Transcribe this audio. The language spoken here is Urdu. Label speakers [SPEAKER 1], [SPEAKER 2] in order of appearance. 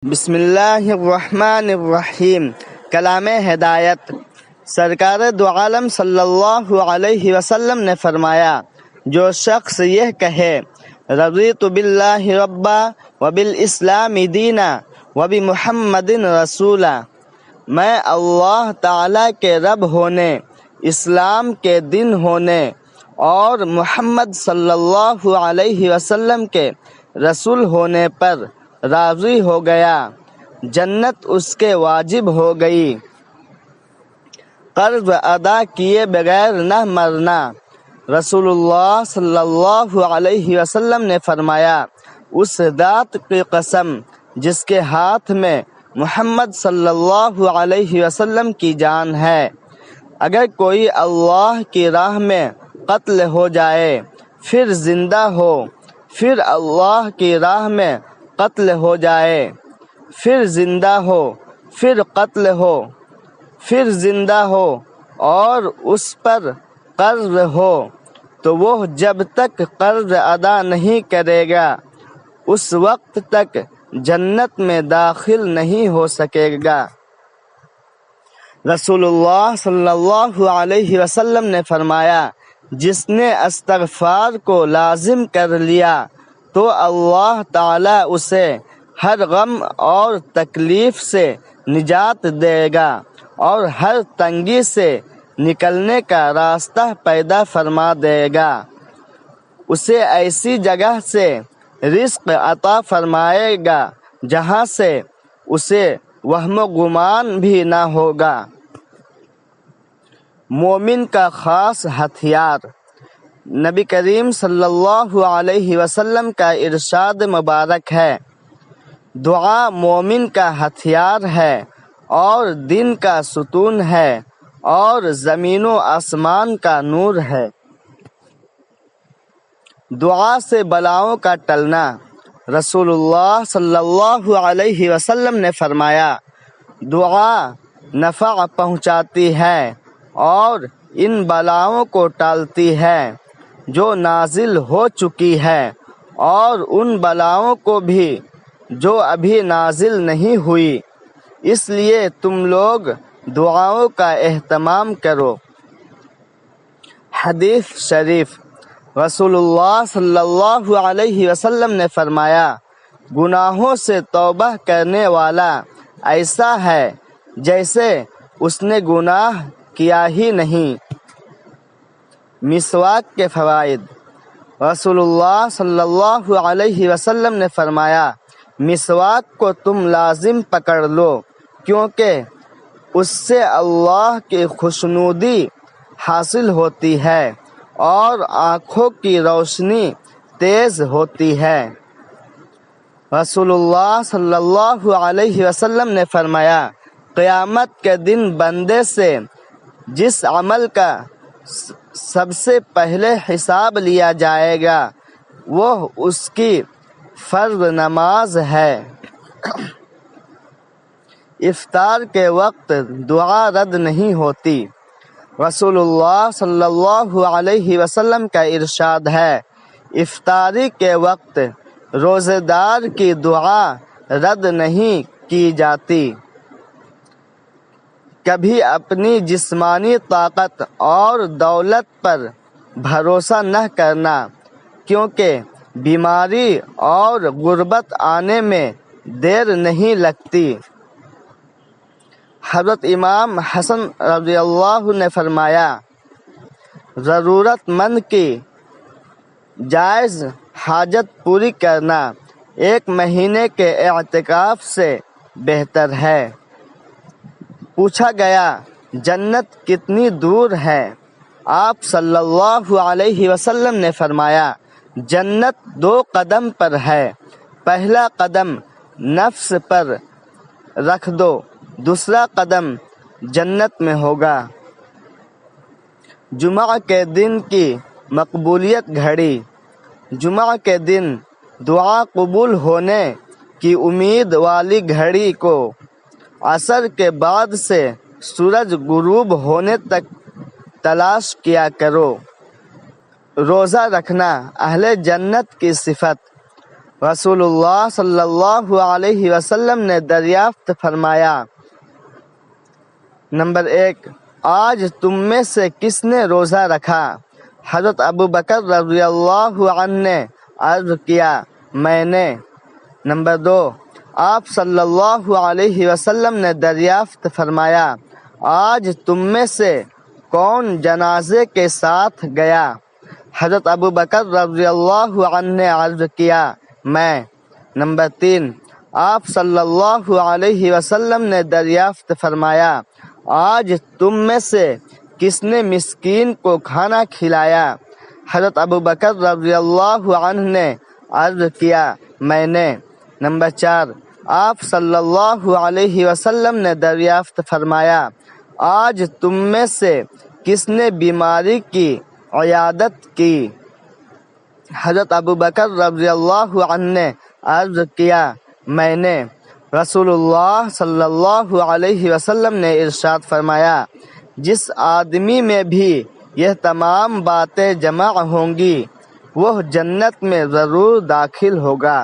[SPEAKER 1] بسم اللہ الرحمن الرحیم۔ کلام ہدایت۔ سرکار دو عالم صلی اللہ علیہ وسلم نے فرمایا، جو شخص یہ کہے رضیت باللہ ربا وبالاسلام دینا وبمحمد رسولا، میں اللہ تعالیٰ کے رب ہونے، اسلام کے دن ہونے اور محمد صلی اللہ علیہ وسلم کے رسول ہونے پر راضی ہو گیا، جنت اس کے واجب ہو گئی، قرض ادا کیے بغیر نہ مرنا۔ رسول اللہ صلی اللہ علیہ وسلم نے فرمایا، اس ذات کی قسم جس کے ہاتھ میں محمد صلی اللہ علیہ وسلم کی جان ہے، اگر کوئی اللہ کی راہ میں قتل ہو جائے پھر زندہ ہو، پھر اللہ کی راہ میں قتل ہو جائے، پھر زندہ ہو، پھر قتل ہو، پھر زندہ ہو اور اس پر قرض ہو، تو وہ جب تک قرض ادا نہیں کرے گا اس وقت تک جنت میں داخل نہیں ہو سکے گا۔ رسول اللہ صلی اللہ علیہ وسلم نے فرمایا، جس نے استغفار کو لازم کر لیا تو اللہ تعالیٰ اسے ہر غم اور تکلیف سے نجات دے گا اور ہر تنگی سے نکلنے کا راستہ پیدا فرما دے گا، اسے ایسی جگہ سے رزق عطا فرمائے گا جہاں سے اسے وہم و گمان بھی نہ ہوگا۔ مومن کا خاص ہتھیار۔ نبی کریم صلی اللہ علیہ وسلم کا ارشاد مبارک ہے، دعا مومن کا ہتھیار ہے اور دن کا ستون ہے اور زمین و آسمان کا نور ہے۔ دعا سے بلاؤں کا ٹلنا۔ رسول اللہ صلی اللہ علیہ وسلم نے فرمایا، دعا نفع پہنچاتی ہے اور ان بلاؤں کو ٹالتی ہے جو نازل ہو چکی ہے اور ان بلاؤں کو بھی جو ابھی نازل نہیں ہوئی، اس لیے تم لوگ دعاؤں کا اہتمام کرو۔ حدیث شریف۔ رسول اللہ صلی اللہ علیہ وسلم نے فرمایا، گناہوں سے توبہ کرنے والا ایسا ہے جیسے اس نے گناہ کیا ہی نہیں۔ مسواک کے فوائد۔ رسول اللہ صلی اللہ علیہ وسلم نے فرمایا، مسواک کو تم لازم پکڑ لو، کیونکہ اس سے اللہ کی خوشنودی حاصل ہوتی ہے اور آنکھوں کی روشنی تیز ہوتی ہے۔ رسول اللہ صلی اللہ علیہ وسلم نے فرمایا، قیامت کے دن بندے سے جس عمل کا سب سے پہلے حساب لیا جائے گا وہ اس کی فرض نماز ہے۔ افطار کے وقت دعا رد نہیں ہوتی۔ رسول اللہ صلی اللہ علیہ وسلم کا ارشاد ہے، افطاری کے وقت روزے دار کی دعا رد نہیں کی جاتی۔ کبھی اپنی جسمانی طاقت اور دولت پر بھروسہ نہ کرنا، کیونکہ بیماری اور غربت آنے میں دیر نہیں لگتی۔ حضرت امام حسن رضی اللہ نے فرمایا، ضرورت مند کی جائز حاجت پوری کرنا 1 مہینے کے اعتکاف سے بہتر ہے۔ پوچھا گیا، جنت کتنی دور ہے؟ آپ صلی اللہ علیہ وسلم نے فرمایا، جنت 2 قدم پر ہے، پہلا قدم نفس پر رکھ دو، دوسرا قدم جنت میں ہوگا۔ جمعہ کے دن کی مقبولیت گھڑی۔ جمعہ کے دن دعا قبول ہونے کی امید والی گھڑی کو عصر کے بعد سے سورج غروب ہونے تک تلاش کیا کرو۔ روزہ رکھنا اہل جنت کی صفت۔ رسول اللہ صلی اللہ علیہ وسلم نے دریافت فرمایا۔ نمبر 1، آج تم میں سے کس نے روزہ رکھا؟ حضرت ابو بکر رضی اللہ عنہ نے عرض کیا، میں نے۔ نمبر 2، آپ صلی اللہ علیہ وسلم نے دریافت فرمایا، آج تم میں سے کون جنازے کے ساتھ گیا؟ حضرت ابو بکر رضی اللہ عنہ نے عرض کیا، میں۔ نمبر 3، آپ صلی اللہ علیہ وسلم نے دریافت فرمایا، آج تم میں سے کس نے مسکین کو کھانا کھلایا؟ حضرت ابو بکر رضی اللہ عنہ نے عرض کیا، میں نے۔ نمبر 4، آپ صلی اللہ علیہ وسلم نے دریافت فرمایا، آج تم میں سے کس نے بیماری کی عیادت کی؟ حضرت ابو بکر رضی اللہ عنہ نے عرض کیا، میں نے۔ رسول اللہ صلی اللہ علیہ وسلم نے ارشاد فرمایا، جس آدمی میں بھی یہ تمام باتیں جمع ہوں گی وہ جنت میں ضرور داخل ہوگا۔